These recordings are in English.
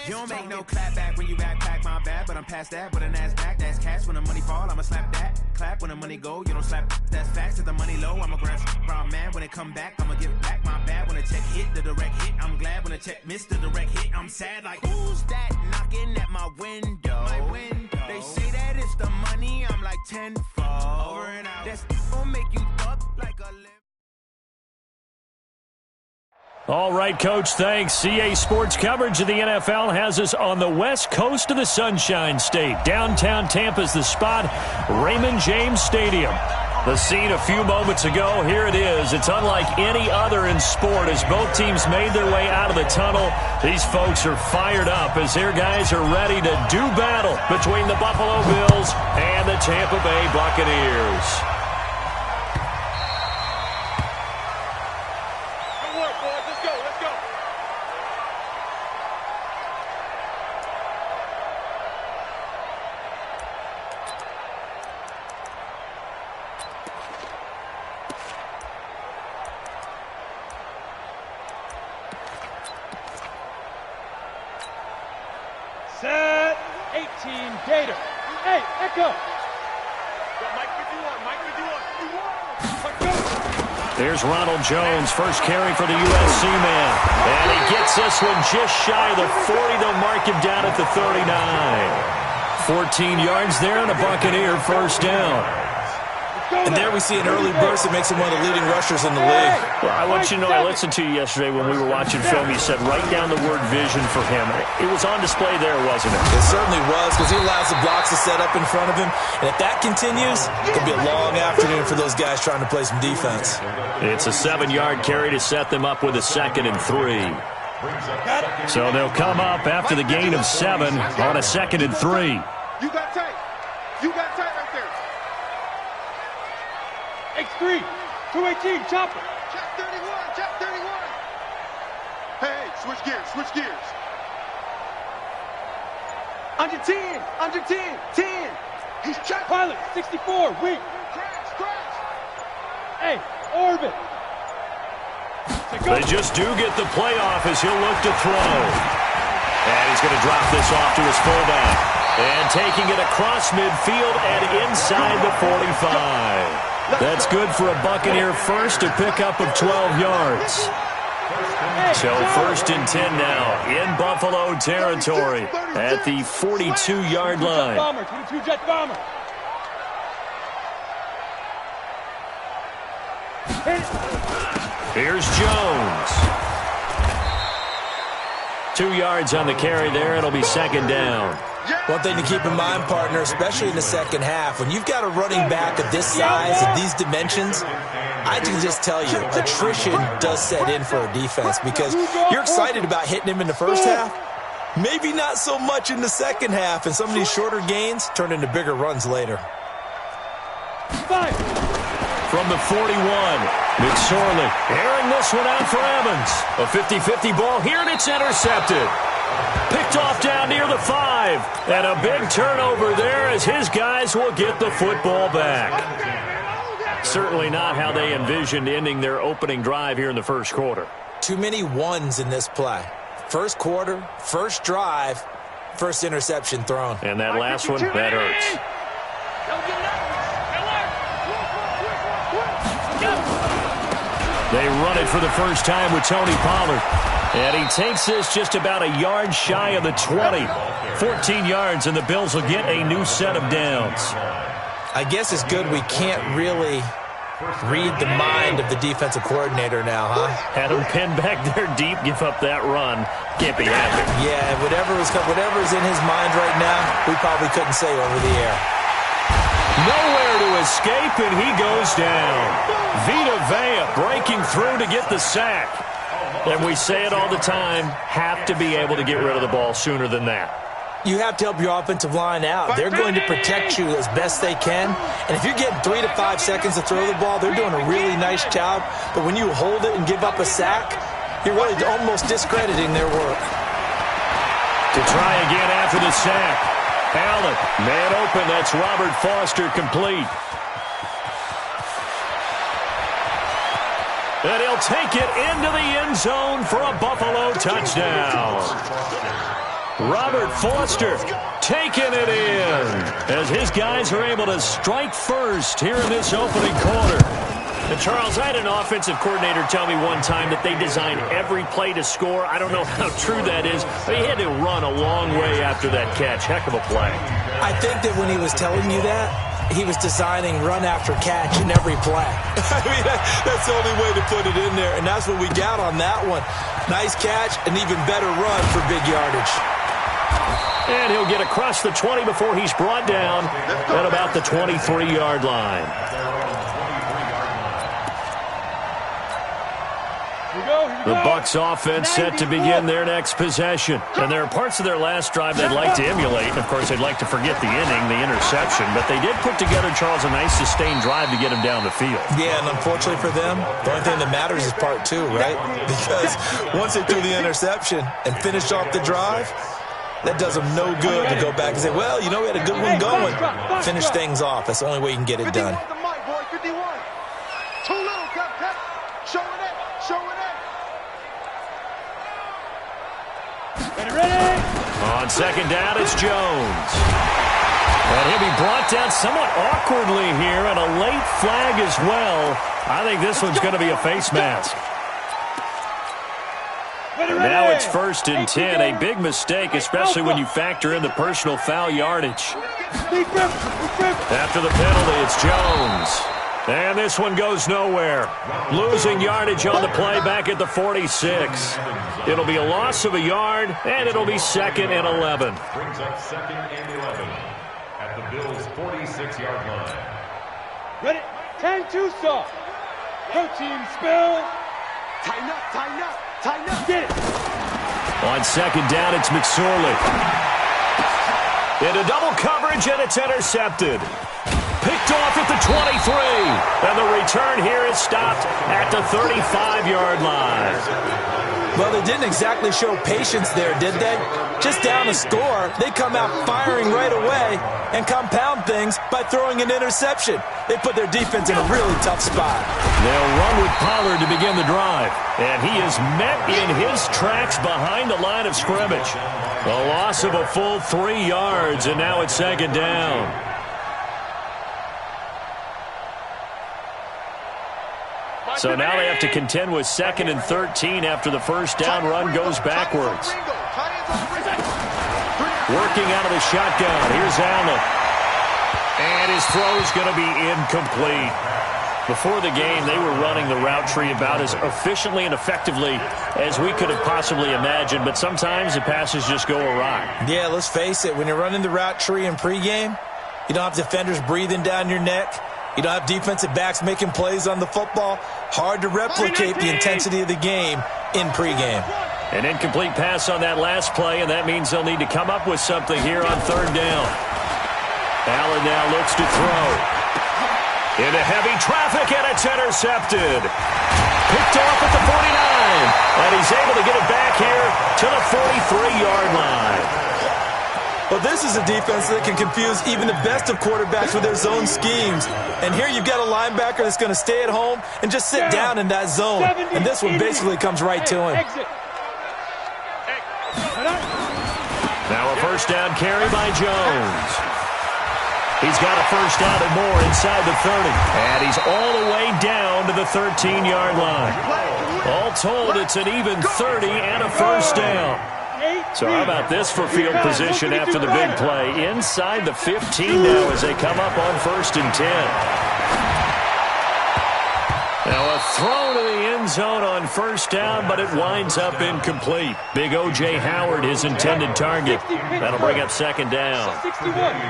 You don't make no clap back when you backpack, my bad, but I'm past that. With an ass back, that's cash. When the money fall, I'ma slap that. Clap when the money go, you don't slap. That's facts. If the money low, I'ma grab brown man. When it come back, I'ma give it back, my bad. When the check hit, the direct hit, I'm glad. When the check missed, the direct hit, I'm sad. Like, who's that knocking at my window? They say that it's the money, I'm like tenfold. Over and out. That's gonna make you up like a lip. All right, Coach, thanks. CA Sports coverage of the NFL has us on the west coast of the Sunshine State. Downtown Tampa's the spot, Raymond James Stadium. The scene a few moments ago, here it is. It's unlike any other in sport as both teams made their way out of the tunnel. These folks are fired up as their guys are ready to do battle between the Buffalo Bills and the Tampa Bay Buccaneers. Set 18 Gator. Hey, Echo. There's Ronald Jones, first carry for the USC man. And he gets this one just shy of the 40. They'll mark him down at the 39. 14 yards there and a Buccaneer first down. And there we see an early burst that makes him one of the leading rushers in the league. Well, I want you to know, I listened to you yesterday when we were watching film. You said write down the word vision for him. It was on display there, wasn't it? It certainly was, because he allows the blocks to set up in front of him. And if that continues, it could be a long afternoon for those guys trying to play some defense. It's a 7-yard carry to set them up with a 2nd and 3. So they'll come up after the gain of 7 on a 2nd and 3. You got tight. You got tight right there. X3, 218, chopper. Check 31, check 31. Hey, switch gears. Under 10, under 10, 10. He's checked. Pilot, 64, weak. Crash. Hey, orbit. They just do get the play off as he'll look to throw. And he's going to drop this off to his fullback. And taking it across midfield and inside the 45. That's good for a Buccaneer first, a pickup of 12 yards. So 1st and 10 now in Buffalo territory at the 42-yard line. Bomber, 22 jet bomber. Here's Jones. 2 yards on the carry there. It'll be 2nd down. One thing to keep in mind, partner, especially in the second half, when you've got a running back of this size, of these dimensions, I can just tell you, attrition does set in for a defense because you're excited about hitting him in the first half. Maybe not so much in the second half, and some of these shorter gains turn into bigger runs later. From the 41, McSorley airing this one out for Evans. A 50-50 ball here, and it's intercepted. Picked off down near the 5. And a big turnover there as his guys will get the football back. Certainly not how they envisioned ending their opening drive here in the first quarter. Too many ones in this play. First quarter, first drive, first interception thrown. And that last one, that hurts. They run it for the first time with Tony Pollard. And he takes this just about a yard shy of the 20. 14 yards, and the Bills will get a new set of downs. I guess it's good we can't really read the mind of the defensive coordinator now, huh? Had him pinned back there deep, give up that run. Can't be happy. Yeah, whatever's in his mind right now, we probably couldn't say over the air. Nowhere to escape, and he goes down. Vita Vea breaking through to get the sack. And we say it all the time, have to be able to get rid of the ball sooner than that. You have to help your offensive line out. They're going to protect you as best they can. And if you're getting 3 to 5 seconds to throw the ball, they're doing a really nice job. But when you hold it and give up a sack, you're really almost discrediting their work. To try again after the sack. Allen, man open, that's Robert Foster complete. And he'll take it into the end zone for a Buffalo touchdown. Robert Foster taking it in as his guys are able to strike first here in this opening quarter. And Charles, I had an offensive coordinator tell me one time that they design every play to score. I don't know how true that is, but he had to run a long way after that catch. Heck of a play. I think that when he was telling you that, he was designing run after catch in every play. I mean, that's the only way to put it in there, and that's what we got on that one. Nice catch, an even better run for big yardage. And he'll get across the 20 before he's brought down at about the 23-yard line. The Bucs offense set to begin their next possession. And there are parts of their last drive they'd like to emulate. And, of course, they'd like to forget the inning, the interception. But they did put together, Charles, a nice sustained drive to get him down the field. Yeah, and unfortunately for them, the only thing that matters is part two, right? Because once they threw the interception and finished off the drive, that does them no good to go back and say, well, you know, we had a good one going. Finish things off. That's the only way you can get it done. 51. Too little, Cut. Showing it. Ready? On second down, it's Jones. And he'll be brought down somewhat awkwardly here, and a late flag as well. I think this one's going to be a face mask. And now it's 1st and 10, a big mistake, especially when you factor in the personal foul yardage. After the penalty, it's Jones. And this one goes nowhere. Losing yardage on the play back at the 46. It'll be a loss of a yard, and it'll be 2nd and 11. Brings up 2nd and 11 at the Bills' 46-yard line. Ready? 10-2 soft. Protein spill. Tighten up. Get it. On second down, it's McSorley. Into double coverage, and it's intercepted. Picked off at the 23. And the return here is stopped at the 35-yard line. Well, they didn't exactly show patience there, did they? Just down a score, they come out firing right away and compound things by throwing an interception. They put their defense in a really tough spot. They'll run with Pollard to begin the drive. And he is met in his tracks behind the line of scrimmage. A loss of a full 3 yards, and now it's 2nd down. So now they have to contend with 2nd and 13 after the first down run goes backwards. Working out of the shotgun. Here's Allen. And his throw is going to be incomplete. Before the game, they were running the route tree about as efficiently and effectively as we could have possibly imagined, but sometimes the passes just go awry. Yeah, let's face it. When you're running the route tree in pregame, you don't have defenders breathing down your neck. You don't have defensive backs making plays on the football. Hard to replicate the intensity of the game in pregame. An incomplete pass on that last play, and that means they'll need to come up with something here on 3rd down. Allen now looks to throw. Into heavy traffic, and it's intercepted. Picked off at the 49, and he's able to get it back here to the 43-yard line. Well, this is a defense that can confuse even the best of quarterbacks with their zone schemes. And here you've got a linebacker that's going to stay at home and just sit down in that zone. And this one basically comes right to him. Now a first down carry by Jones. He's got a first down and more inside the 30. And he's all the way down to the 13-yard line. All told, it's an even 30 and a first down. So how about this for field position after the big play? Inside the 15 now as they come up on 1st and 10. Now a throw to the end zone on 1st down, but it winds up incomplete. Big O.J. Howard, his intended target. That'll bring up 2nd down.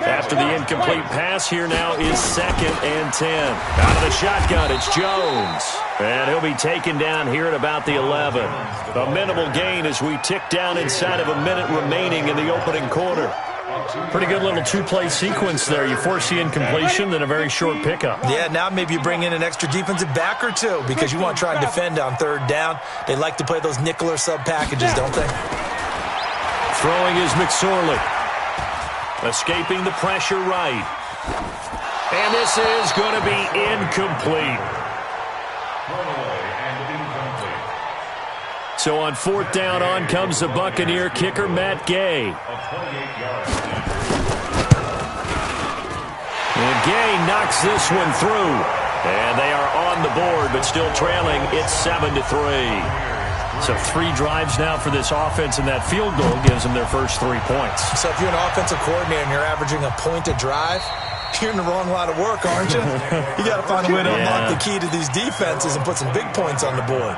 After the incomplete pass, here now is 2nd and 10. Out of the shotgun, it's Jones. And he'll be taken down here at about the 11. A minimal gain as we tick down inside of a minute remaining in the opening quarter. Pretty good little 2-play sequence there. You force the incompletion, then a very short pickup. Yeah, now maybe you bring in an extra defensive back or two because you want to try and defend on 3rd down. They like to play those nickel or sub packages, don't they? Throwing is McSorley. Escaping the pressure right. And this is going to be incomplete. So on 4th down, on comes the Buccaneer kicker, Matt Gay. And Gay knocks this one through. And they are on the board, but still trailing. It's 7-3. So 3 drives now for this offense, and that field goal gives them their first 3 points. So if you're an offensive coordinator and you're averaging a point a drive, you're in the wrong line of work, aren't you? You got to find a way to unlock the key to these defenses and put some big points on the board.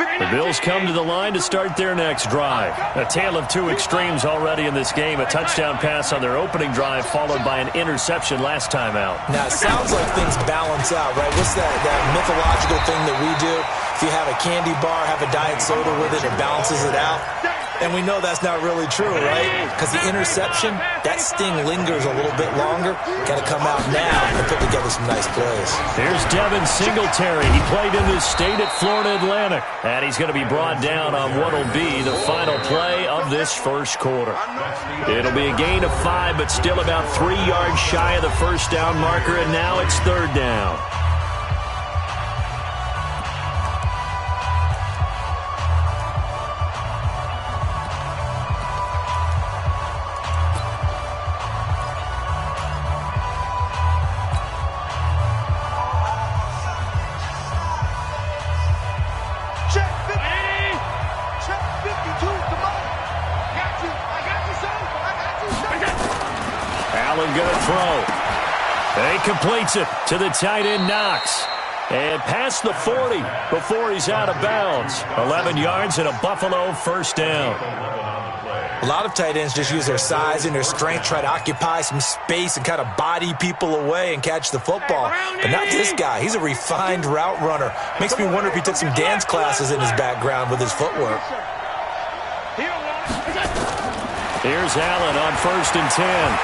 The Bills come to the line to start their next drive. A tale of 2 extremes already in this game. A touchdown pass on their opening drive, followed by an interception last time out. Now, it sounds like things balance out, right? What's that mythological thing that we do? If you have a candy bar, have a diet soda with it, it balances it out. And we know that's not really true, right? Because the interception, that sting lingers a little bit longer. Got to come out now and put together some nice plays. Here's Devin Singletary. He played in this state at Florida Atlantic. And he's going to be brought down on what will be the final play of this first quarter. It'll be a gain of 5, but still about 3 yards shy of the first down marker, and now it's 3rd down. Completes it to the tight end, Knox. And past the 40 before he's out of bounds. 11 yards and a Buffalo first down. A lot of tight ends just use their size and their strength, try to occupy some space and kind of body people away and catch the football. But not this guy. He's a refined route runner. Makes me wonder if he took some dance classes in his background with his footwork. Here's Allen on 1st and 10.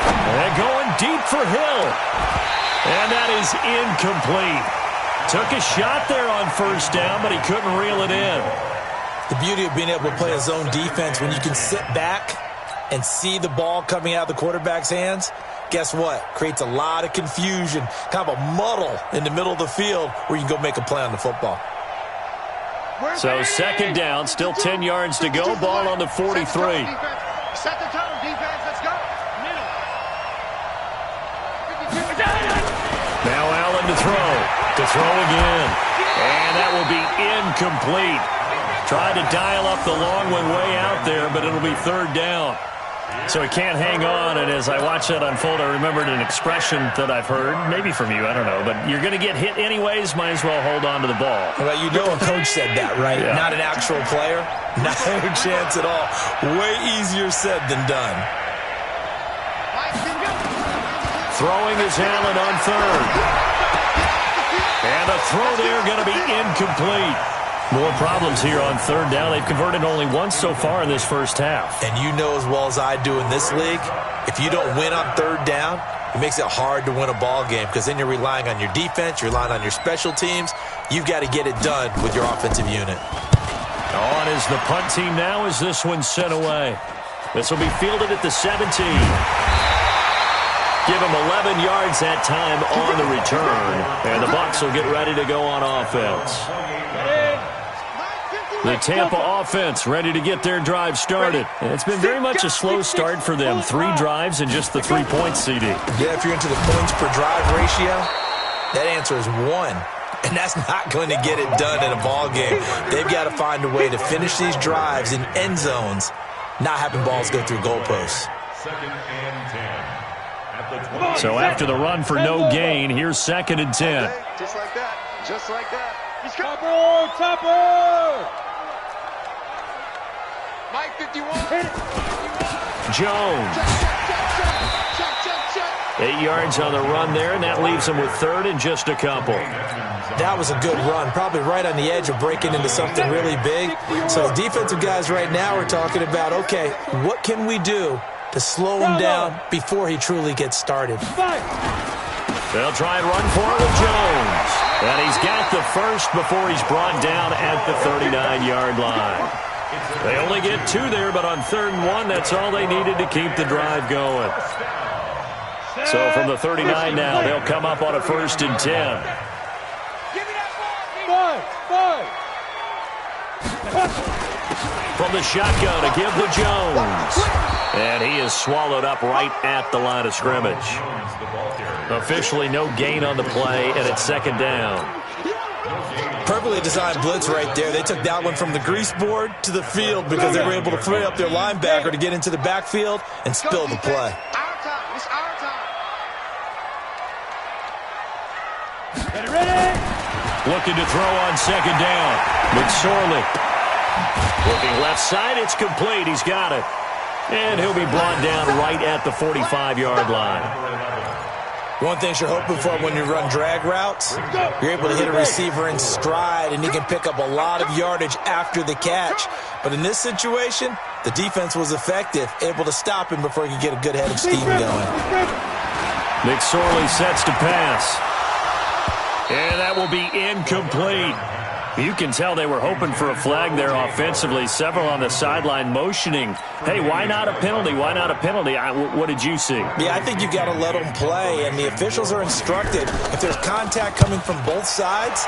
And going deep for Hill. And that is incomplete. Took a shot there on 1st down, but he couldn't reel it in. The beauty of being able to play a zone defense, when you can sit back and see the ball coming out of the quarterback's hands, guess what? Creates a lot of confusion, kind of a muddle in the middle of the field where you can go make a play on the football. So 2nd down, still 10 yards to go. Ball on the 43. Set the tone, defense. Let's go. Now Allen to throw again. And that will be incomplete. Tried to dial up the long one way out there, but it'll be 3rd down. So he can't hang on, and as I watch that unfold, I remembered an expression that I've heard, maybe from you, I don't know, but you're going to get hit anyways, might as well hold on to the ball. Well, you know a coach said that, right? Yeah. Not an actual player. Not a chance at all. Way easier said than done. Throwing is Allen on 3rd. And the throw there going to be incomplete. More problems here on 3rd down. They've converted only once so far in this first half. And you know as well as I do in this league, if you don't win on 3rd down, it makes it hard to win a ball game because then you're relying on your defense, you're relying on your special teams. You've got to get it done with your offensive unit. On is the punt team now as this one's sent away. This will be fielded at the 17. Give him 11 yards that time on the return. And the Bucs will get ready to go on offense. The Tampa offense ready to get their drive started. And it's been very much a slow start for them. 3 drives and just the 3 points, CD. Yeah, if you're into the points per drive ratio, that answer is 1. And that's not going to get it done in a ball game. They've got to find a way to finish these drives in end zones, not having balls go through goalposts. 2nd and 10. So after the run for no gain, here's 2nd and 10. Just like that. Just like that. He's Topper! Mike 51. Jones. 8 yards on the run there, and that leaves him with 3rd and just a couple. That was a good run, probably right on the edge of breaking into something really big. So the defensive guys right now are talking about, okay, what can we do to slow him down before he truly gets started? They'll try and run for it with Jones. And he's got the first before he's brought down at the 39-yard line. They only get 2 there, but on 3rd and 1, that's all they needed to keep the drive going. So from the 39 now, they'll come up on a 1st and 10. From the shotgun to give to Jones. And he is swallowed up right at the line of scrimmage. Officially no gain on the play, and it's second down. Perfectly designed blitz right there. They took that one from the grease board to the field because they were able to free up their linebacker to get into the backfield and spill the play. It's our time. Looking to throw on second down. McSorley. Looking left side, it's complete. He's got it. And he'll be brought down right at the 45-yard line. One thing you're hoping for when you run drag routes, you're able to hit a receiver in stride, and he can pick up a lot of yardage after the catch. But in this situation, the defense was effective, able to stop him before he could get a good head of steam going. McSorley sets to pass. And that will be incomplete. You can tell they were hoping for a flag there offensively. Several on the sideline motioning, hey, why not a penalty? Why not a penalty? What did you see? Yeah, I think you got to let them play, and the officials are instructed. If there's contact coming from both sides,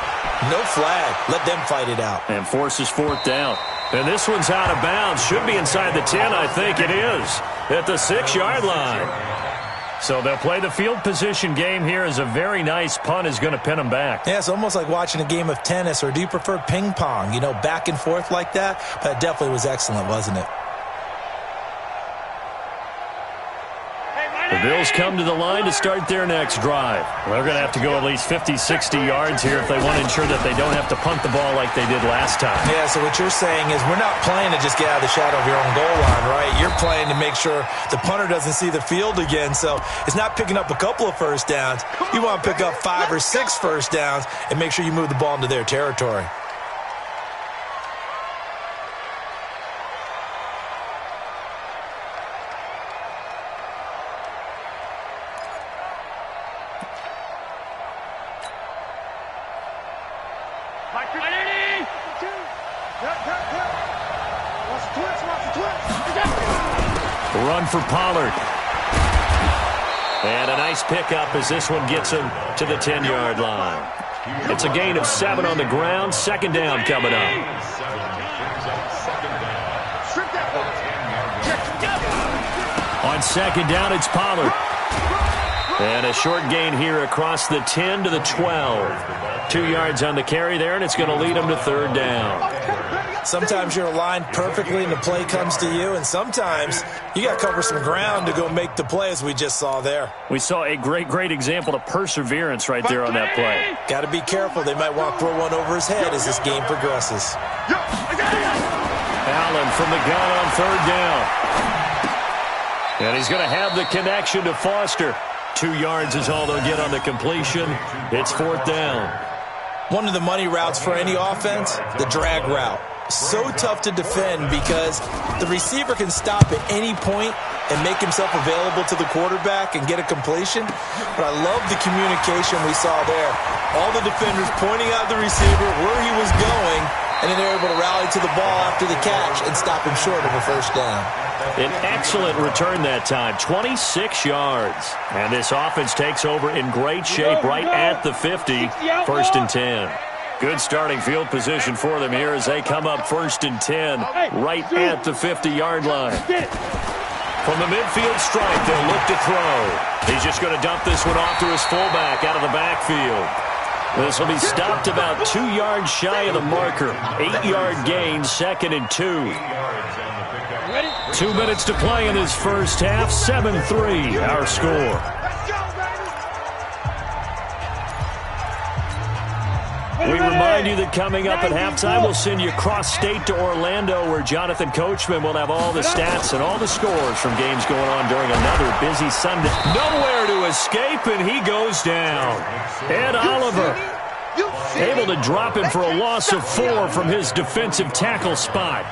no flag. Let them fight it out. And forces fourth down. And this one's out of bounds. Should be inside the 10, I think it is, at the 6-yard line. So they'll play the field position game here as a very nice punt is going to pin them back. Yeah, it's almost like watching a game of tennis, or do you prefer ping pong? You know, back and forth like that? But it definitely was excellent, wasn't it? The Bills come to the line to start their next drive. They're going to have to go at least 50, 60 yards here if they want to ensure that they don't have to punt the ball like they did last time. Yeah, so what you're saying is we're not playing to just get out of the shadow of your own goal line, right? You're playing to make sure the punter doesn't see the field again. So it's not picking up a couple of first downs. You want to pick up 5 or 6 first downs and make sure you move the ball into their territory. Run for Pollard. And a nice pickup as this one gets him to the 10-yard line. It's a gain of 7 on the ground. Second down coming up. On second down, it's Pollard. And a short gain here across the 10 to the 12. 2 yards on the carry there, and it's going to lead him to third down. Sometimes you're aligned perfectly and the play comes to you, and sometimes you got to cover some ground to go make the play, as we just saw there. We saw a great example of perseverance right there on that play. Got to be careful. They might want to throw one over his head as this game progresses. Allen from the gun on third down. And he's going to have the connection to Foster. 2 yards is all they'll get on the completion. It's fourth down. One of the money routes for any offense, the drag route. So tough to defend because the receiver can stop at any point and make himself available to the quarterback and get a completion. But I love the communication we saw there. All the defenders pointing out the receiver, where he was going, and then they're able to rally to the ball after the catch and stop him short of a first down. An excellent return that time, 26 yards. And this offense takes over in great shape right at the 50, first and 10. Good starting field position for them here as they come up first and 10 right at the 50-yard line. From the midfield stripe, they'll look to throw. He's just going to dump this one off to his fullback out of the backfield. This will be stopped about 2 yards shy of the marker. 8-yard gain, second and 2. 2 minutes to play in this first half. 7-3, our score. We remind you that coming up at halftime, we'll send you cross-state to Orlando, where Jonathan Coachman will have all the stats and all the scores from games going on during another busy Sunday. Nowhere to escape, and he goes down. Ed Oliver able to drop him for a loss of 4 from his defensive tackle spot.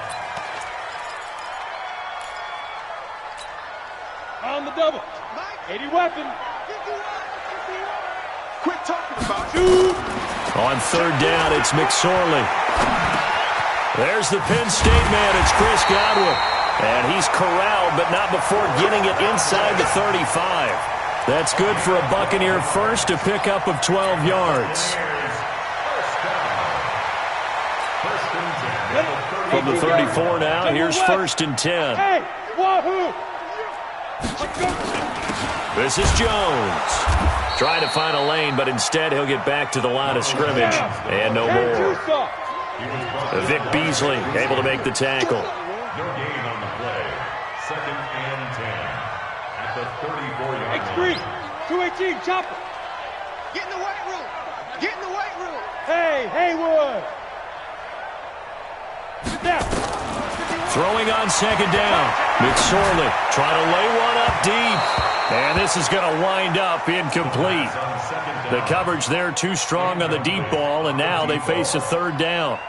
On the double. 80 weapon. Quit talking about you. On third down, it's McSorley. There's the Penn State man. It's Chris Godwin. And he's corralled, but not before getting it inside the 35. That's good for a Buccaneer first, a pickup of 12 yards. First and 10. From the 34 now, here's 1st and 10. Hey, wahoo! This is Jones. Trying to find a lane, but instead he'll get back to the line of scrimmage. And no more. Vic Beasley able to make the tackle. No gain on the play. 2nd and 10 at the 34-yard X3, line. 218, chopper. Get in the weight room. Get in the weight room. Hey, Haywood. Now. Throwing on 2nd down. McSorley trying to lay one up deep. And this is going to wind up incomplete. The coverage there too strong on the deep ball, and now they face a 3rd down.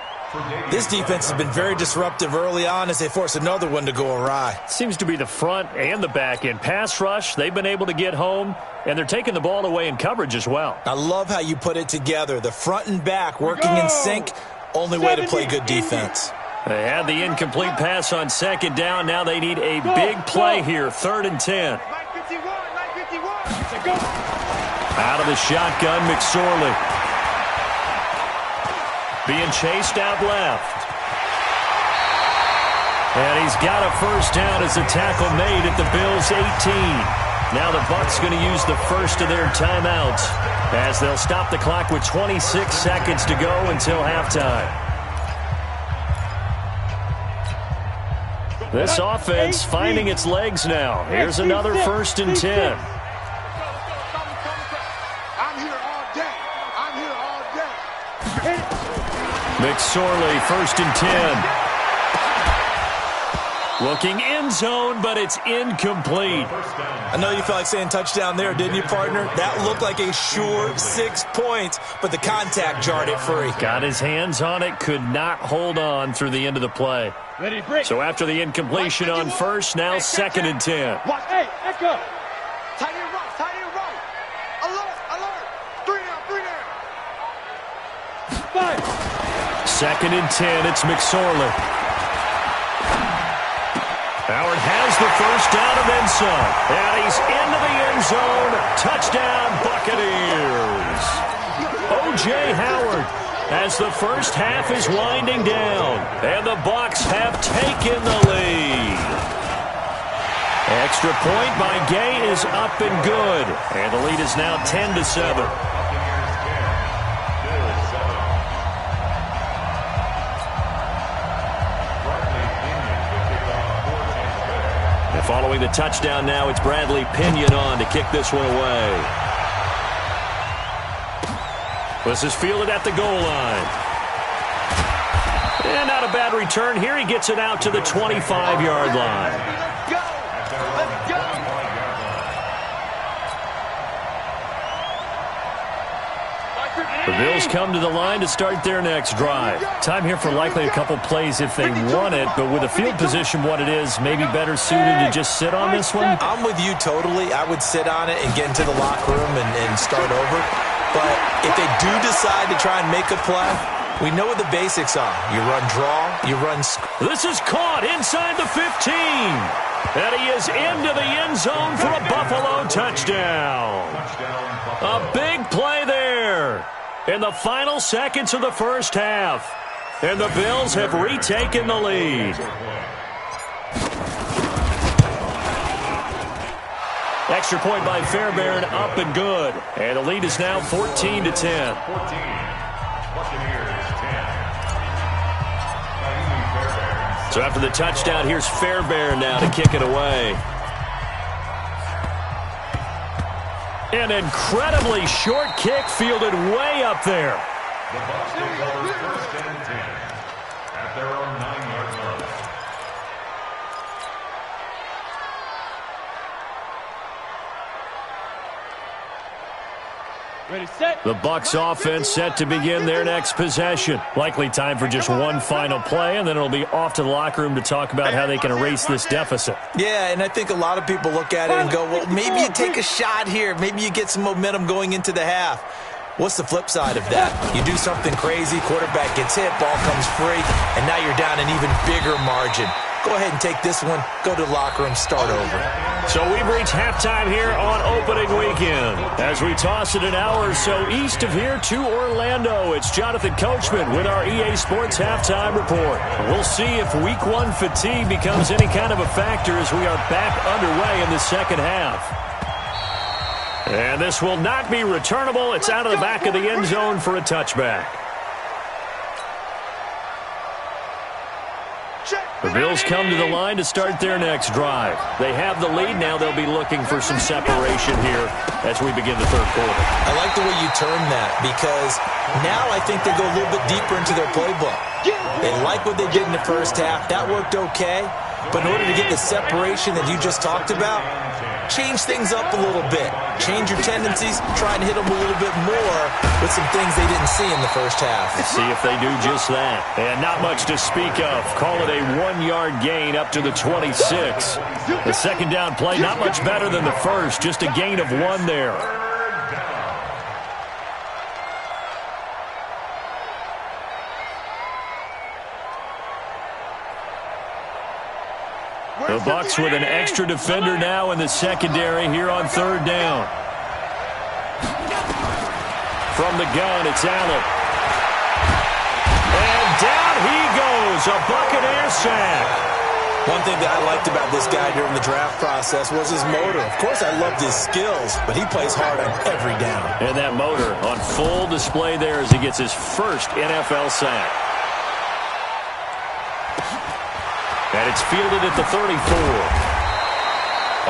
This defense has been very disruptive early on as they force another one to go awry. Seems to be the front and the back end. Pass rush, they've been able to get home, and they're taking the ball away in coverage as well. I love how you put it together. The front and back working in sync, only way to play good defense. They had the incomplete pass on 2nd down. Now they need a big play here, 3rd and 10. Out of the shotgun, McSorley. Being chased out left. And he's got a 1st down as a tackle made at the Bills' 18. Now the Bucs going to use the first of their timeouts as they'll stop the clock with 26 seconds to go until halftime. This offense finding its legs now. Here's another 1st and 10. I'm here all day. I'm here all day. McSorley, 1st and 10. Looking end zone, but it's incomplete. I know you felt like saying touchdown there, didn't you, partner? That looked like a sure 6 points, but the contact jarred it free. Got his hands on it, could not hold on through the end of the play. Ready to break. So after the incompletion on 1st, now 2nd and 10. Watch, hey, echo. Tight end right, tight end right. Alert, alert. 3 down, 3 down. 5. 2nd and 10, it's McSorley. Howard has the 1st down and then some. And he's into the end zone. Touchdown, Buccaneers. O.J. Howard as the first half is winding down. And the Bucs have taken the lead. Extra point by Gay is up and good. And the lead is now 10-7. Following the touchdown now, it's Bradley Pinion on to kick this one away. This is fielded at the goal line. And not a bad return here. He gets it out to the 25-yard line. Go. Let's go. The Bills come to the line to start their next drive. Time here for likely a couple plays if they want it, but with the field position what it is, maybe better suited to just sit on this one? I'm with you totally. I would sit on it and get into the locker room and start over. But if they do decide to try and make a play, we know what the basics are. You run draw, you run... This is caught inside the 15. And he is into the end zone for a Buffalo touchdown. A big play there in the final seconds of the first half. And the Bills have retaken the lead. Extra point by Fairbairn, up and good. And the lead is now 14-10. 14. Buccaneers 10. So after the touchdown, here's Fairbairn now to kick it away. An incredibly short kick fielded way up there. The Bucs take over 1st and 10 at their own 9-yard line. Ready, set. The Bucs offense set to begin their next possession. Likely time for just one final play, and then it'll be off to the locker room to talk about how they can erase this deficit. Yeah, and I think a lot of people look at it and go, well, maybe you take a shot here. Maybe you get some momentum going into the half. What's the flip side of that? You do something crazy, quarterback gets hit, ball comes free, and now you're down an even bigger margin. Go ahead and take this one, go to the locker room, start over. So we've reached halftime here on opening weekend. As we toss it an hour or so east of here to Orlando, it's Jonathan Coachman with our EA Sports Halftime Report. We'll see if Week 1 fatigue becomes any kind of a factor as we are back underway in the second half. And this will not be returnable. It's out of the back of the end zone for a touchback. The Bills come to the line to start their next drive. They have the lead. Now they'll be looking for some separation here as we begin the third quarter. I like the way you term that because now I think they go a little bit deeper into their playbook. They like what they did in the first half. That worked okay. But in order to get the separation that you just talked about, change things up a little bit. Change your tendencies. Try and hit them a little bit more with some things they didn't see in the first half. Let's see if they do just that. And not much to speak of. Call it a 1-yard gain up to the 26. The second down play, not much better than the first. Just a gain of 1 there. The Bucs with an extra defender now in the secondary here on third down. From the gun, it's Allen. And down he goes, a Buccaneer sack. One thing that I liked about this guy during the draft process was his motor. Of course, I loved his skills, but he plays hard on every down. And that motor on full display there as he gets his first NFL sack. And it's fielded at the 34.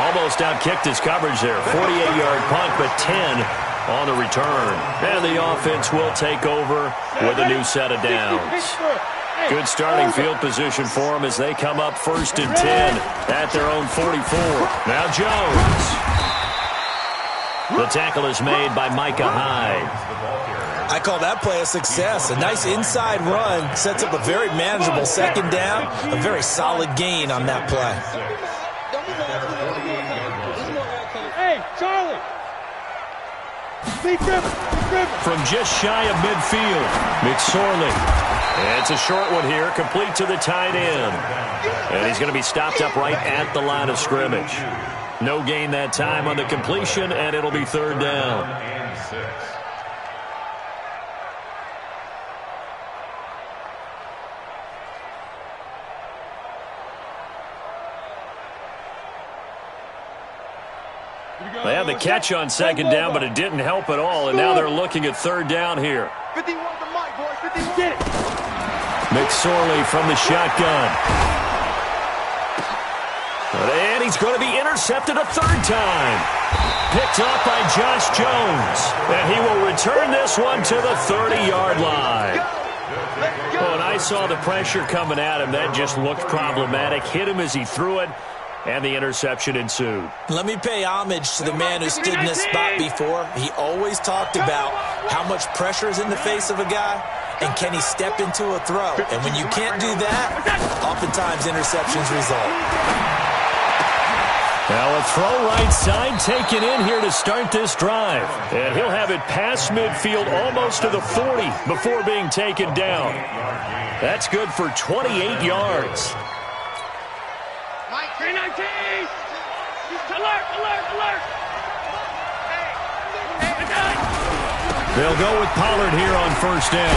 Almost outkicked his coverage there. 48-yard punt, but 10 on the return. And the offense will take over with a new set of downs. Good starting field position for them as they come up 1st and 10 at their own 44. Now Jones. The tackle is made by Micah Hyde. I call that play a success. A nice inside run sets up a very manageable second down. A very solid gain on that play. Hey, Charlie. From just shy of midfield, McSorley. And it's a short one here, complete to the tight end. And he's going to be stopped up right at the line of scrimmage. No gain that time on the completion, and it'll be third down. They had the catch on second down, but it didn't help at all, and now they're looking at third down here. 51 to Mike, boys. 51. McSorley from the shotgun. And he's going to be intercepted a third time. Picked up by Josh Jones. And he will return this one to the 30-yard line. Oh, and I saw the pressure coming at him. That just looked problematic. Hit him as he threw it. And the interception ensued. Let me pay homage to the man who stood in this spot before. He always talked about how much pressure is in the face of a guy, and can he step into a throw. And when you can't do that, oftentimes interceptions result. Now a throw right side taken in here to start this drive. And he'll have it past midfield almost to the 40 before being taken down. That's good for 28 yards. 319! Alert, alert, alert! They'll go with Pollard here on first down.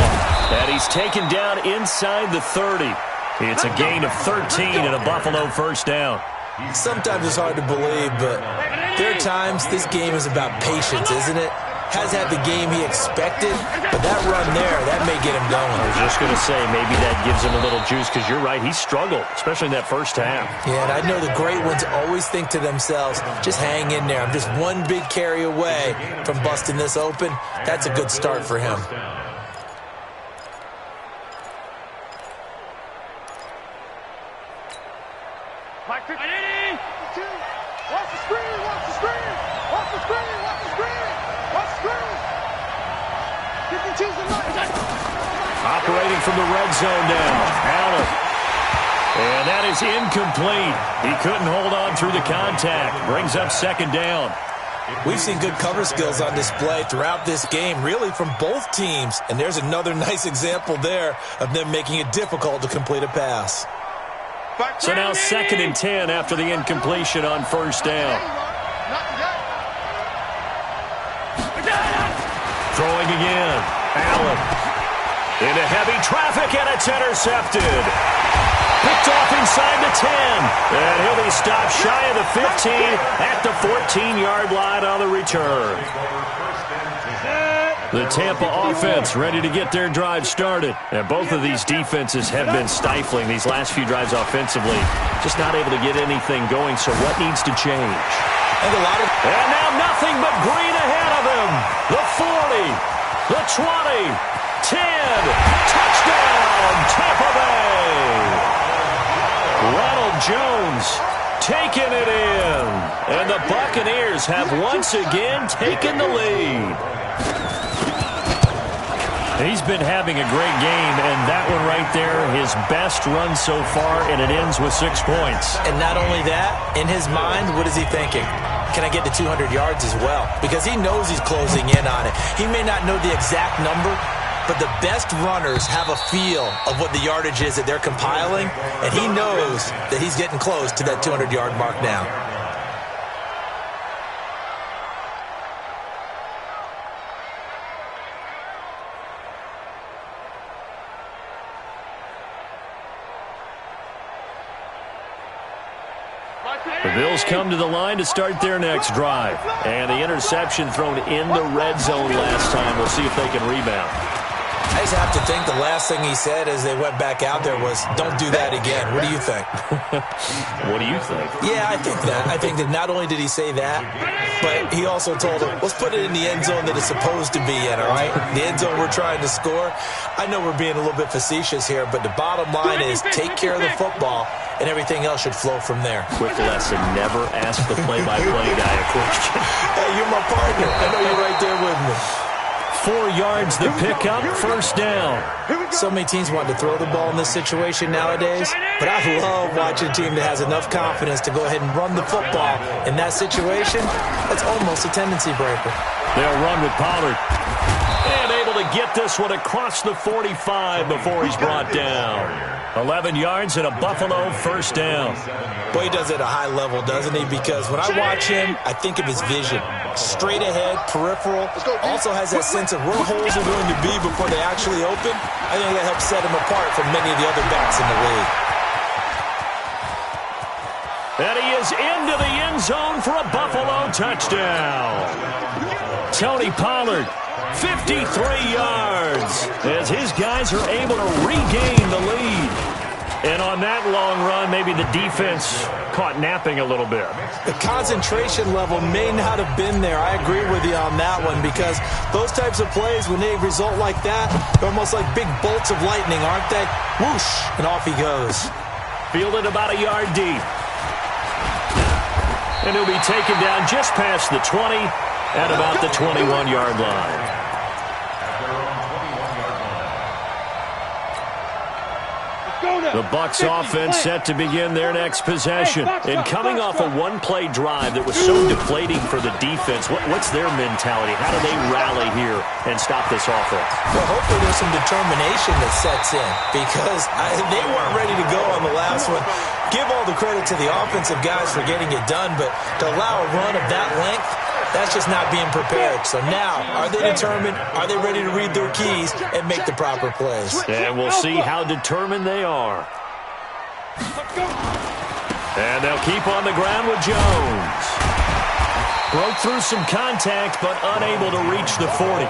And he's taken down inside the 30. It's a gain of 13 and a Buffalo first down. Sometimes it's hard to believe, but there are times this game is about patience, isn't it? Has had the game he expected, but that run there, that may get him going. I was just going to say, maybe that gives him a little juice, because you're right, he struggled, especially in that first half. Yeah, and I know the great ones always think to themselves, just hang in there. I'm just one big carry away from busting this open. That's a good start for him. Mike, 50. Watch the screen, watch the screen, watch the screen, watch the screen, watch the screen. 52's the night. Operating from the red zone now, Allen. And that is incomplete. He couldn't hold on through the contact. Brings up second down. We've seen good cover skills on display throughout this game, really from both teams. And there's another nice example there of them making it difficult to complete a pass. So now 2nd and 10 after the incompletion on first down. Throwing again. Allen. Into heavy traffic, and it's intercepted. Picked off inside the 10. And he'll be stopped shy of the 15 at the 14-yard line on the return. The Tampa offense ready to get their drive started. And both of these defenses have been stifling these last few drives offensively. Just not able to get anything going, so what needs to change? And now nothing but green ahead of him. The 40, the 20, 10. Touchdown, Tampa Bay. Ronald Jones taking it in. And the Buccaneers have once again taken the lead. He's been having a great game, and that one right there, his best run so far, and it ends with 6 points. And not only that, in his mind, what is he thinking? Can I get to 200 yards as well? Because he knows he's closing in on it. He may not know the exact number, but the best runners have a feel of what the yardage is that they're compiling, and he knows that he's getting close to that 200-yard mark now. The Bills come to the line to start their next drive. And the interception thrown in the red zone last time. We'll see if they can rebound. I just have to think the last thing he said as they went back out there was, don't do that again. What do you think? What do you think? Yeah, I think that. I think that not only did he say that, but he also told him, let's put it in the end zone that it's supposed to be in, all right? The end zone we're trying to score. I know we're being a little bit facetious here, but the bottom line is take care of the football, and everything else should flow from there. Quick lesson, never ask the play-by-play guy a question. Hey, you're my partner. I know you're right there with me. 4 yards the pickup, first down. So many teams want to throw the ball in this situation nowadays, but I love watching a team that has enough confidence to go ahead and run the football. In that situation, that's almost a tendency breaker. They'll run with Pollard. And able to get this one across the 45 before he's brought down. 11 yards and a Buffalo first down. Boy, he does it at a high level, doesn't he? Because when I watch him, I think of his vision. Straight ahead, peripheral. Also has that sense of where holes are going to be before they actually open. I think that helps set him apart from many of the other backs in the league. And he is into the end zone for a Buffalo touchdown. Tony Pollard, 53 yards, as his guys are able to regain the lead. And on that long run, maybe the defense caught napping a little bit. The concentration level may not have been there. I agree with you on that one, because those types of plays, when they result like that, they're almost like big bolts of lightning, aren't they? Whoosh, and off he goes. Fielded about a yard deep. And he'll be taken down just past the 20 at about the 21-yard line. The Bucs offense set to begin their next possession. And coming off a one-play drive that was so deflating for the defense, what's their mentality? How do they rally here and stop this offense? Well, hopefully there's some determination that sets in, because they weren't ready to go on the last one. Give all the credit to the offensive guys for getting it done, but to allow a run of that length, that's just not being prepared. So now, are they determined? Are they ready to read their keys and make the proper plays? And we'll see how determined they are. And they'll keep on the ground with Jones. Broke through some contact, but unable to reach the 40.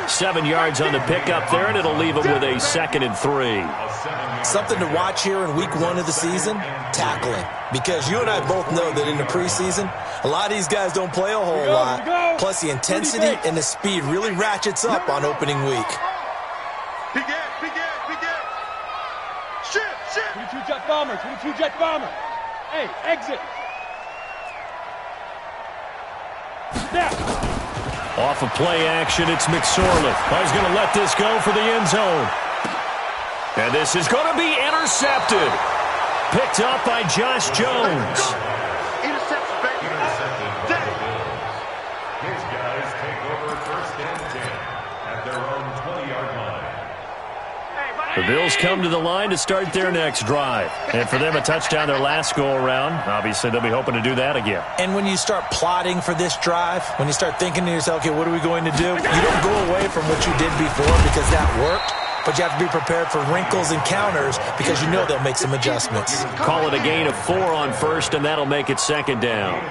7 yards on the pickup there, and it'll leave him with a 2nd and 3. Something to watch here in week 1 of the season, tackling. Because you and I both know that in the preseason, a lot of these guys don't play a whole lot. Plus, the intensity and the speed really ratchets up on opening week. Begin. 22 jet bomber, 22 jet bomber. Hey, exit. Snap. Off of play action, it's McSorley. He's going to let this go for the end zone. And this is going to be intercepted. Picked up by Josh Jones. Interception, baby. Intercepted. His guys take over 1st and 10 at their own 20-yard line. The Bills come to the line to start their next drive. And for them, a touchdown their last go-around. Obviously, they'll be hoping to do that again. And when you start plotting for this drive, when you start thinking to yourself, okay, what are we going to do? You don't go away from what you did before because that worked. But you have to be prepared for wrinkles and counters because you know they'll make some adjustments. Call it a gain of 4 on first, and that'll make it second down.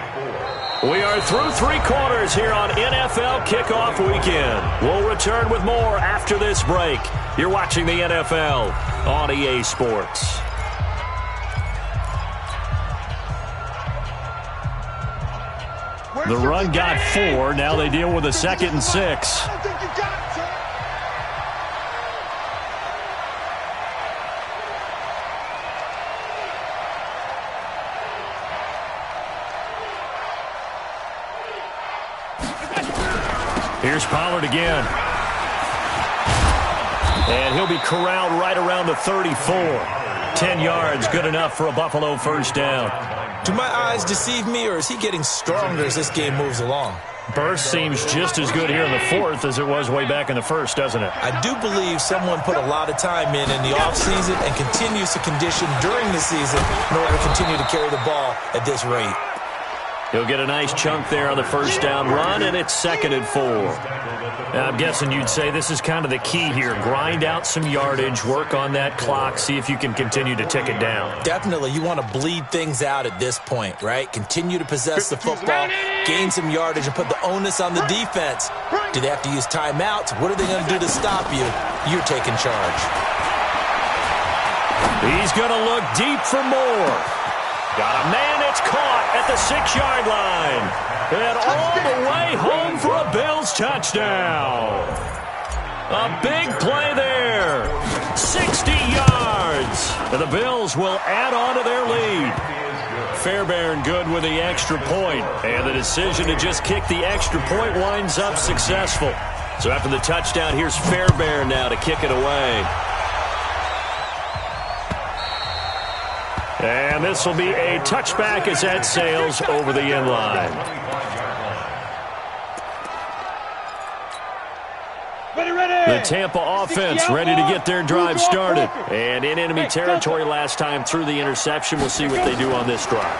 We are through 3 quarters here on NFL Kickoff Weekend. We'll return with more after this break. You're watching the NFL on EA Sports. The run got 4. Now they deal with a 2nd and 6. Here's Pollard again. And he'll be corralled right around the 34. 10 yards, good enough for a Buffalo first down. Do my eyes deceive me, or is he getting stronger as this game moves along? Burst seems just as good here in the 4th as it was way back in the 1st, doesn't it? I do believe someone put a lot of time in the offseason and continues to condition during the season in order to continue to carry the ball at this rate. He'll get a nice chunk there on the first down run, and it's 2nd and 4. Now, I'm guessing you'd say this is kind of the key here. Grind out some yardage, work on that clock, see if you can continue to tick it down. Definitely. You want to bleed things out at this point, right? Continue to possess the football, gain some yardage, and put the onus on the defense. Do they have to use timeouts? What are they going to do to stop you? You're taking charge. He's going to look deep for more. Got a man that's caught at the 6-yard line. And all the way home for a Bills touchdown. A big play there. 60 yards. And the Bills will add on to their lead. Fairbairn good with the extra point. And the decision to just kick the extra point winds up successful. So after the touchdown, here's Fairbairn now to kick it away. And this will be a touchback as that sails over the end line. The Tampa offense ready to get their drive started. And in enemy territory last time through the interception. We'll see what they do on this drive.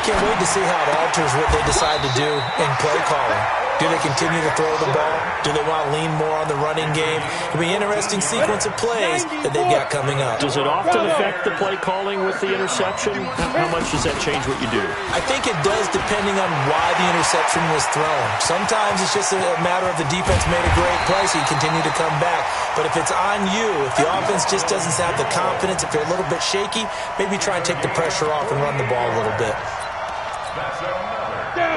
Can't wait to see how it alters what they decide to do in play calling. Do they continue to throw the ball? Do they want to lean more on the running game? It'll be an interesting sequence of plays that they've got coming up. Does it often affect the play calling with the interception? How much does that change what you do? I think it does depending on why the interception was thrown. Sometimes it's just a matter of the defense made a great play, so you continue to come back. But if it's on you, if the offense just doesn't have the confidence, if they're a little bit shaky, maybe try and take the pressure off and run the ball a little bit.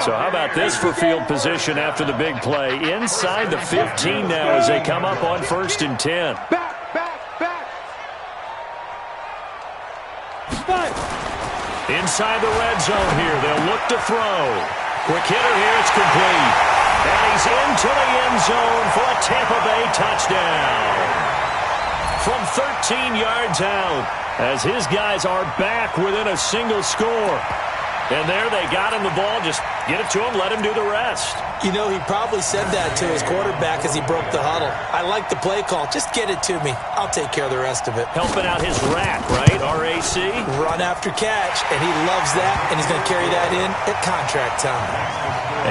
So how about this for field position after the big play? Inside the 15 now as they come up on 1st and 10. Inside the red zone here. They'll look to throw. Quick hitter here. It's complete. And he's into the end zone for a Tampa Bay touchdown. From 13 yards out as his guys are back within a single score. And there they got him the ball. Just get it to him, let him do the rest. You know, he probably said that to his quarterback as he broke the huddle. I like the play call. Just get it to me. I'll take care of the rest of it. Helping out his rack, right? RAC? Run after catch, and he loves that, and he's going to carry that in at contract time.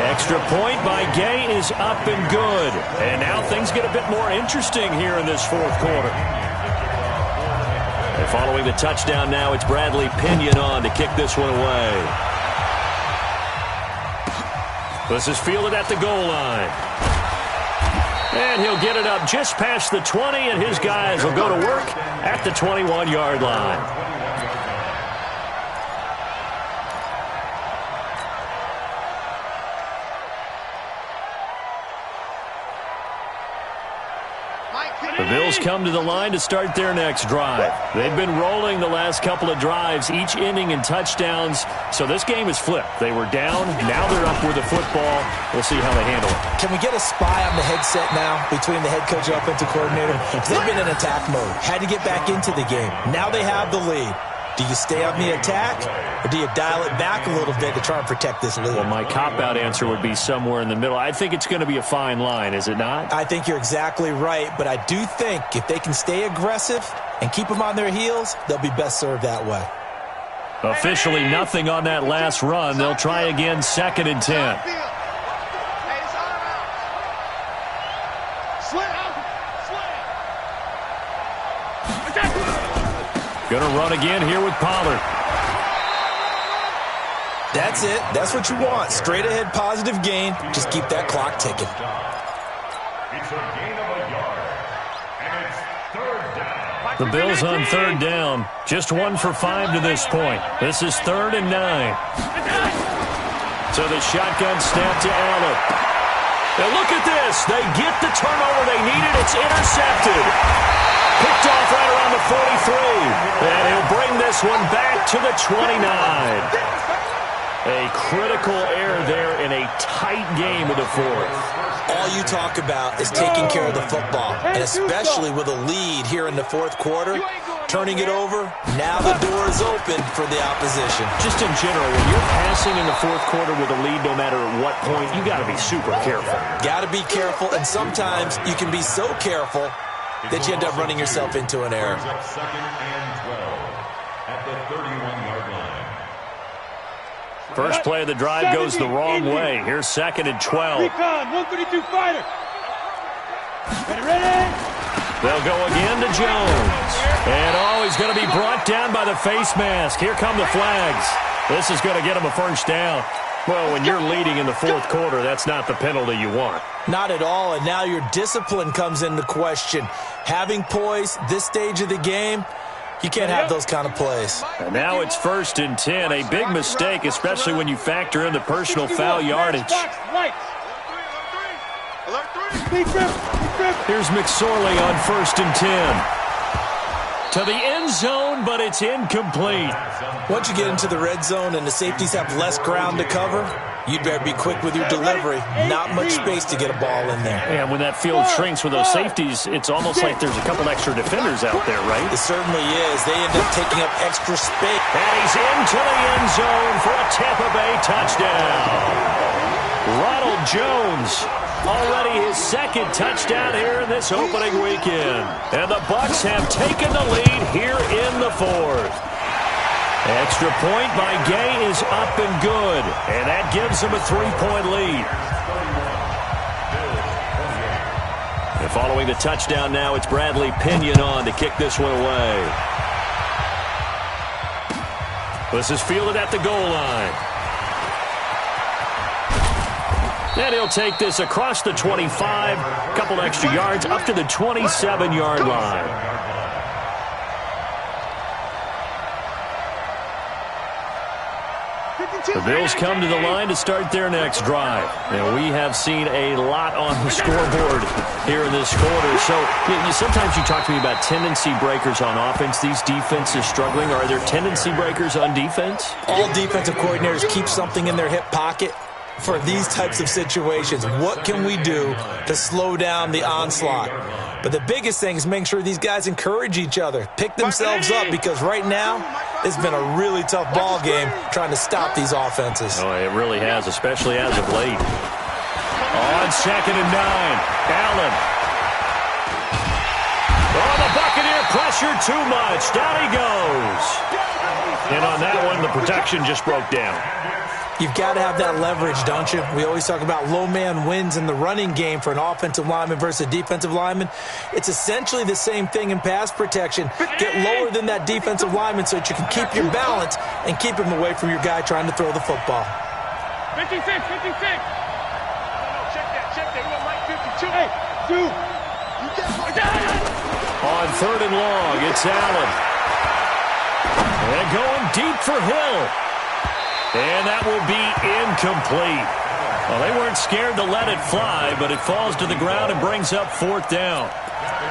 Extra point by Gay is up and good. And now things get a bit more interesting here in this 4th quarter. And following the touchdown now, it's Bradley Pinion on to kick this one away. This is fielded at the goal line. And he'll get it up just past the 20, and his guys will go to work at the 21-yard line. The Bills come to the line to start their next drive. They've been rolling the last couple of drives, each ending in touchdowns. So this game is flipped. They were down. Now they're up with the football. We'll see how they handle it. Can we get a spy on the headset now between the head coach and offensive coordinator? They've been in attack mode. Had to get back into the game. Now they have the lead. Do you stay on the attack, or do you dial it back a little bit to try and protect this lead? Well, my cop-out answer would be somewhere in the middle. I think it's going to be a fine line, is it not? I think you're exactly right, but I do think if they can stay aggressive and keep them on their heels, they'll be best served that way. Officially nothing on that last run. They'll try again, 2nd and 10. Going to run again here with Pollard. That's it. That's what you want. Straight ahead, positive gain. Just keep that clock ticking. It's a gain of a yard. And it's 3rd down. The Bills on 3rd down. Just 1 for 5 to this point. This is 3rd and 9. So the shotgun snap to Allen. Now look at this. They get the turnover they needed. It's intercepted. Picked off right around the 43. And he'll bring this one back to the 29. A critical error there in a tight game of the 4th. All you talk about is taking care of the football, and especially with a lead here in the 4th quarter, turning it over, now the door is open for the opposition. Just in general, when you're passing in the 4th quarter with a lead, no matter at what point, you got to be super careful. Got to be careful, and sometimes you can be so careful that you end up running yourself into an error. 2nd and 12 at the 31-yard line. First play of the drive goes the wrong way. Here's 2nd and 12. Recon, 132 fighter. Ready. They'll go again to Jones. And he's going to be brought down by the face mask. Here come the flags. This is going to get him a 1st down. Well, when you're leading in the 4th quarter, that's not the penalty you want. Not at all, and now your discipline comes into question. Having poise this stage of the game, you can't have those kind of plays. And now it's 1st and 10. A big mistake, especially when you factor in the personal foul yardage. Here's McSorley on 1st and 10. To the end zone, but it's incomplete. Once you get into the red zone and the safeties have less ground to cover, you'd better be quick with your delivery. Not much space to get a ball in there. And when that field shrinks with those safeties, it's almost like there's a couple extra defenders out there, right? It certainly is. They end up taking up extra space. And he's into the end zone for a Tampa Bay touchdown. Ronald Jones, already his 2nd touchdown here in this opening weekend. And the Bucs have taken the lead here in the 4th. Extra point by Gay is up and good. And that gives them a 3-point lead. And following the touchdown now, it's Bradley Pinion on to kick this one away. This is fielded at the goal line. And he'll take this across the 25, a couple extra yards, up to the 27-yard line. The Bills come to the line to start their next drive. And we have seen a lot on the scoreboard here in this quarter. So sometimes you talk to me about tendency breakers on offense. These defenses struggling. Are there tendency breakers on defense? All defensive coordinators keep something in their hip pocket for these types of situations. What can we do to slow down the onslaught? But the biggest thing is making sure these guys encourage each other, pick themselves up, because right now it's been a really tough ball game trying to stop these offenses. Oh, it really has, especially as of late. On 2nd and 9, Allen. Oh, the Buccaneer pressure too much. Down he goes. And on that one, the protection just broke down. You've got to have that leverage, don't you? We always talk about low man wins in the running game for an offensive lineman versus a defensive lineman. It's essentially the same thing in pass protection. Get lower than that defensive lineman so that you can keep your balance and keep him away from your guy trying to throw the football. 56. Check that. We want Mike 52. Hey, dude. On 3rd and long, it's Allen. And going deep for Hill. And that will be incomplete. Well, they weren't scared to let it fly, but it falls to the ground and brings up 4th down.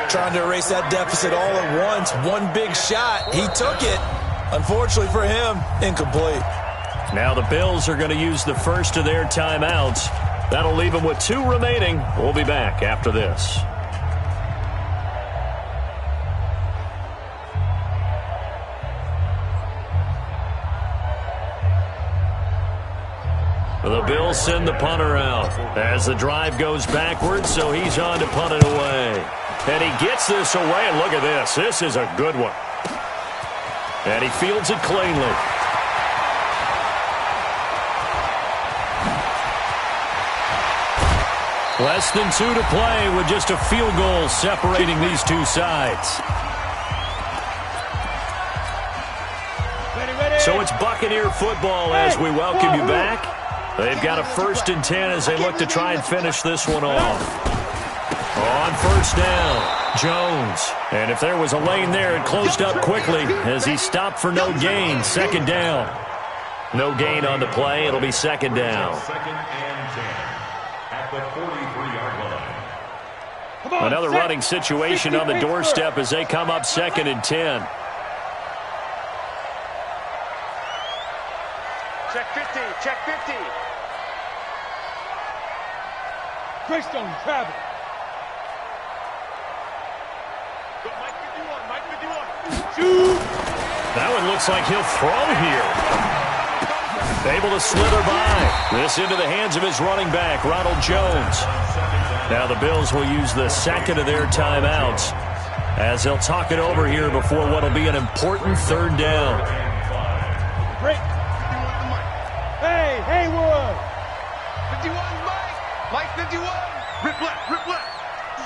Trying to erase that deficit all at once. One big shot. He took it. Unfortunately for him, incomplete. Now the Bills are going to use the first of their timeouts. That'll leave them with 2 remaining. We'll be back after this. The Bills send the punter out as the drive goes backwards, so he's on to punt it away. And he gets this away, and look at this. This is a good one. And he fields it cleanly. Less than 2 to play with just a field goal separating these two sides. So it's Buccaneer football as we welcome you back. They've got a 1st and 10 as they look to try and finish this one off. On 1st down, Jones. And if there was a lane there, it closed up quickly as he stopped for no gain. 2nd down. No gain on the play. It'll be 2nd down. 2nd and 10 at the 43-yard line. Another running situation on the doorstep as they come up 2nd and 10. Check 50, check 50. Greystone, travel. Mike 51, Mike 51. Shoot. That one looks like he'll throw here. Able to slither by. This into the hands of his running back, Ronald Jones. Now the Bills will use the 2nd of their timeouts as they'll talk it over here before what will be an important 3rd down. Break. Hey, Haywood. 51, Mike. Mike 51. Rip left, rip left.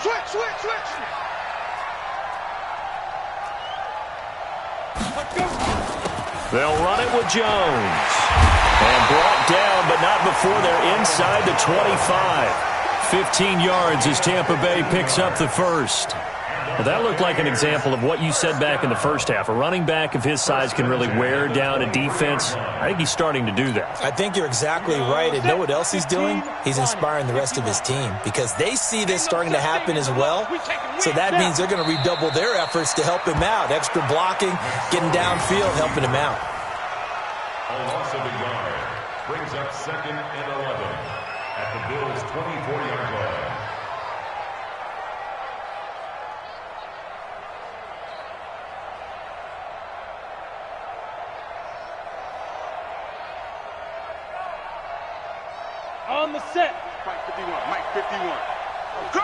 Switch, switch, switch. Let's go. They'll run it with Jones. And brought down, but not before they're inside the 25. 15 yards as Tampa Bay picks up the 1st. Well, that looked like an example of what you said back in the first half. A running back of his size can really wear down a defense. I think he's starting to do that. I think you're exactly right. And know what else he's doing? He's inspiring the rest of his team because they see this starting to happen as well. So that means they're going to redouble their efforts to help him out. Extra blocking, getting downfield, helping him out. A loss of a yard brings up 2nd and 11 at the Bills' 24-yard line. On the set. Mike 51, Mike 51. Go!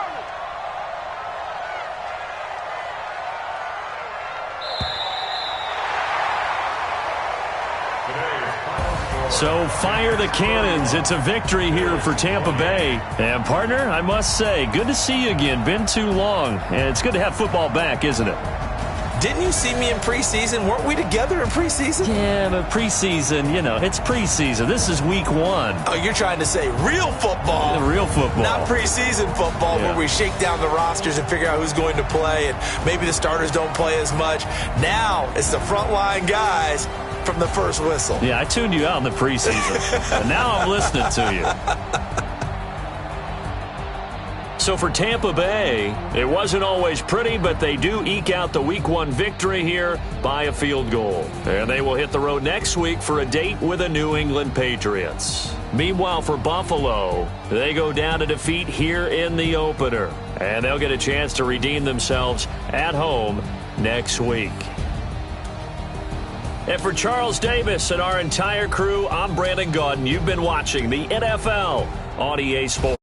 So fire the cannons. It's a victory here for Tampa Bay. And partner, I must say, good to see you again. Been too long. And it's good to have football back, isn't it? Didn't you see me in preseason? Weren't we together in preseason? Yeah, but preseason, you know, it's preseason. This is week 1. Oh, you're trying to say real football. Real football. Not preseason football where we shake down the rosters and figure out who's going to play and maybe the starters don't play as much. Now it's the frontline guys from the first whistle. Yeah, I tuned you out in the preseason. But now I'm listening to you. So for Tampa Bay, it wasn't always pretty, but they do eke out the Week 1 victory here by a field goal. And they will hit the road next week for a date with the New England Patriots. Meanwhile, for Buffalo, they go down to defeat here in the opener. And they'll get a chance to redeem themselves at home next week. And for Charles Davis and our entire crew, I'm Brandon Gaudin. You've been watching the NFL on EA Sports.